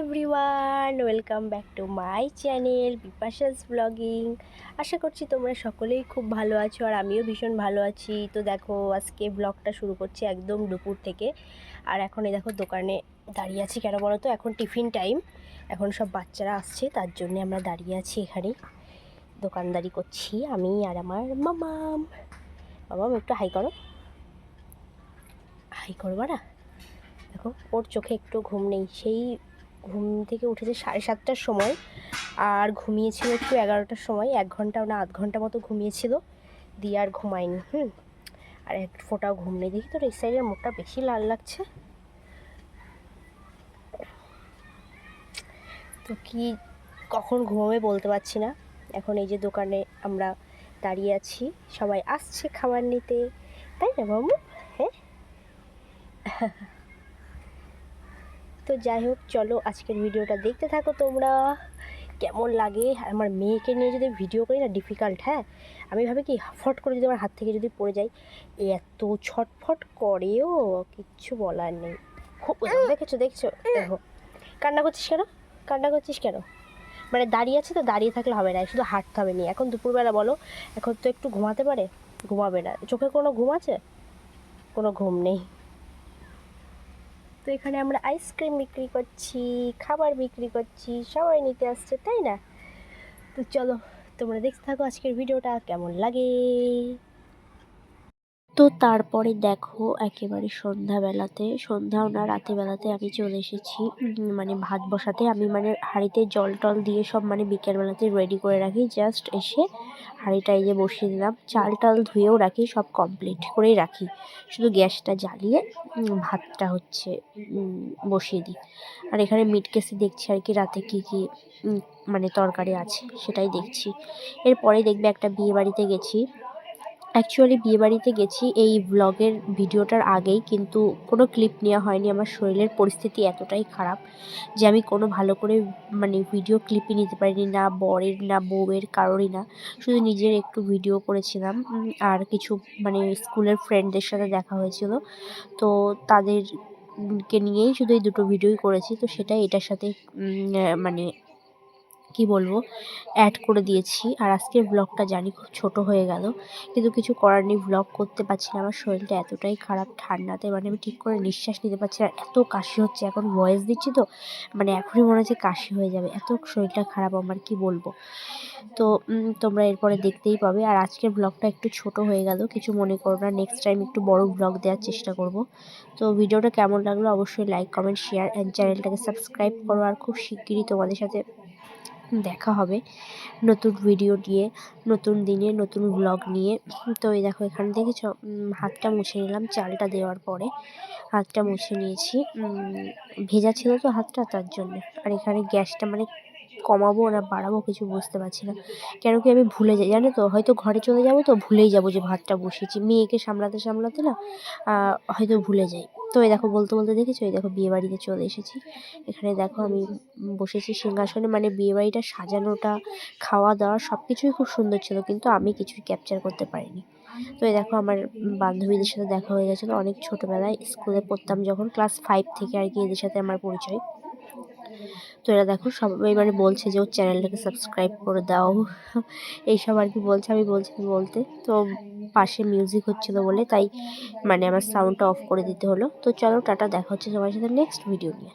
Everyone, welcome back to my channel Bipasha's blogging. আশা করছি তোমরা সকলেই খুব ভালো আছো আর আমিও ভীষণ ভালো আছি। তো দেখো, আজকে ব্লগটা শুরু করছি একদম দুপুর থেকে। আর এখন এই দেখো দোকানে দাঁড়িয়ে আছি। কেন বলো তো, এখন টিফিন টাইম, এখন সব বাচ্চারা আসছে, তার জন্যে আমরা দাঁড়িয়ে আছি এখানে, দোকানদারি করছি আমি আর আমার মামাম। মামাম একটু হাই করো, হাই করবা না? দেখো, ওর চোখে একটু ঘুম নেই, সেই ঘুম থেকে উঠেছে 7:30টার সময় আর ঘুমিয়েছিল একটু 11টার সময়, 1 ঘন্টা না আধ ঘন্টা মতো ঘুমিয়েছিল, দিয়ে আর ঘুমায়নি। আর এক ফোঁটাও ঘুম নেই। দেখি তোর এই সাইডের মুখটা বেশি লাল লাগছে, তো কি কখন ঘুমাবে বলতে পারছি না। এখন এই যে দোকানে আমরা দাঁড়িয়ে আছি, সবাই আসছে খাবার নিতে, তাই না বাবু? হ্যাঁ। তো যাই হোক, চলো আজকের ভিডিওটা দেখতে থাকো তোমরা, কেমন লাগে। আমার মেয়েকে নিয়ে যদি ভিডিও করি না, ডিফিকাল্ট। হ্যাঁ, আমি ভাবি কি, ফট করে যদি আমার হাত থেকে যদি পড়ে যায়, এত ছটফট করেও কিচ্ছু বলার নেই। খুব দেখেছো দেখছো, দেখো কান্না করছিস কেন, কান্না করছিস কেন? মানে দাঁড়িয়ে আছে তো, দাঁড়িয়ে থাকলে হবে না, শুধু হাঁটতে হবে। নি এখন দুপুরবেলা বলো, এখন তো একটু ঘুমাতে পারে, ঘুমাবে না? চোখে কোনো ঘুম আছে? কোনো ঘুম নেই। তো এখানে আমরা আইসক্রিম বিক্রি করছি, খাবার বিক্রি করছি, সবাই নিতে আসছে, তাই না? তো চলো তোমরা দেখতে থাকো আজকের ভিডিওটা কেমন লাগে। তো তারপরে দেখো, একেবারে সন্ধ্যাও না রাতেবেলাতে আমি চলে এসেছি মানে ভাত বসাতে। আমি মানে হাঁড়িতে জল টল দিয়ে সব মানে বিকেলবেলাতে রেডি করে রাখি। জাস্ট এসে হাঁড়িটা এই যে বসিয়ে দিলাম, চাল টাল ধুয়েও রাখি, সব কমপ্লিট করেই রাখি, শুধু গ্যাসটা জ্বালিয়ে ভাতটা হচ্ছে বসিয়ে দিই। আর এখানে মিট কেসে দেখছি আর কি, রাতে কী কী মানে তরকারি আছে সেটাই দেখছি। এরপরে দেখবে একটা বিয়ে বাড়িতে গেছি। অ্যাকচুয়ালি বিয়েবাড়িতে গেছি এই ব্লগের ভিডিওটার আগেই, কিন্তু কোনো ক্লিপ নেওয়া হয়নি। আমার শরীরের পরিস্থিতি এতটাই খারাপ যে আমি কোনো ভালো করে মানে ভিডিও ক্লিপই নিতে পারিনি, না বরের না বউয়ের, কারোরই না। শুধু নিজের একটু ভিডিও করেছিলাম আর কিছু মানে স্কুলের ফ্রেন্ডদের সাথে দেখা হয়েছিল, তো তাদেরকে নিয়েই শুধু এই দুটো ভিডিওই করেছি। তো সেটাই এটার সাথে মানে কি বলবো, অ্যাড করে দিয়েছি। আর আজকের ব্লগটা জানি খুব ছোট হয়ে গেল, কিন্তু কিছু করার নেই, ব্লগ করতে পারছি না। আমার শরীরটা এতটাই খারাপ, ঠান্ডাতে মানে আমি ঠিক করে নিঃশ্বাস নিতে পারছি না, এত কাশি হচ্ছে। এখন ভয়েস দিচ্ছি তো মানে এখনই মনে হচ্ছে কাশি হয়ে যাবে, এত শরীরটা খারাপ আমার, কি বলবো। তো তোমরা এরপরে দেখতেই পাবে। আর আজকের ব্লগটা একটু ছোট হয়ে গেল, কিছু মনে করো না, নেক্সট টাইম একটু বড় ব্লগ দেওয়ার চেষ্টা করব। তো ভিডিওটা কেমন লাগলো অবশ্যই লাইক কমেন্ট শেয়ার অ্যান্ড চ্যানেলটাকে সাবস্ক্রাইব করো। আর খুব শিগগিরই তোমাদের সাথে দেখা হবে নতুন ভিডিও নিয়ে, নতুন দিনে নতুন ব্লগ নিয়ে। তো এই দেখো, এখানে দেখেছো হাতটা মুছে নিলাম চালটা দেওয়ার পরে, হাতটা মুছে নিয়েছি, ভেজা ছিল তো হাতটা, তার জন্য। আর এখানে গ্যাসটা মানে কমাবো না বাড়াবো কিছু বুঝতে পারছি না, কেন কি আমি ভুলে যাই, জানো তো, হয়তো ঘরে চলে যাবো তো ভুলেই যাবো যে ভাতটা বসিয়েছি, মেয়েকে সামলাতে সামলাতে না হয়তো ভুলে যাই। তো এই দেখো, বলতে বলতে দেখেছো, এই দেখো বিয়ে বাড়িতে চলে এসেছি। এখানে দেখো আমি বসেছি সিংহাসনে, মানে বিয়ে বাড়িটা সাজানোটা, খাওয়া দাওয়া সব কিছুই খুব সুন্দর ছিল, কিন্তু আমি কিছুই ক্যাপচার করতে পারিনি। তো এই দেখো, আমার বান্ধবীদের সাথে দেখা হয়ে গেছিলো অনেক ছোটোবেলায়, স্কুলে পড়তাম যখন, ক্লাস 5 থেকে আর কি এদের সাথে আমার পরিচয়। তো এরা দেখো সবাই মানে বলছে যে ওর চ্যানেলটাকে সাবস্ক্রাইব করে দাও, এইসব আর কি বলছে। আমি বলছি বলতে, তো পাশে মিউজিক হচ্ছিলো বলে তাই মানে আমার সাউন্ডটা অফ করে দিতে হলো। তো চলো টাটা, দেখা হচ্ছে সবার সাথে নেক্সট ভিডিও নিয়ে।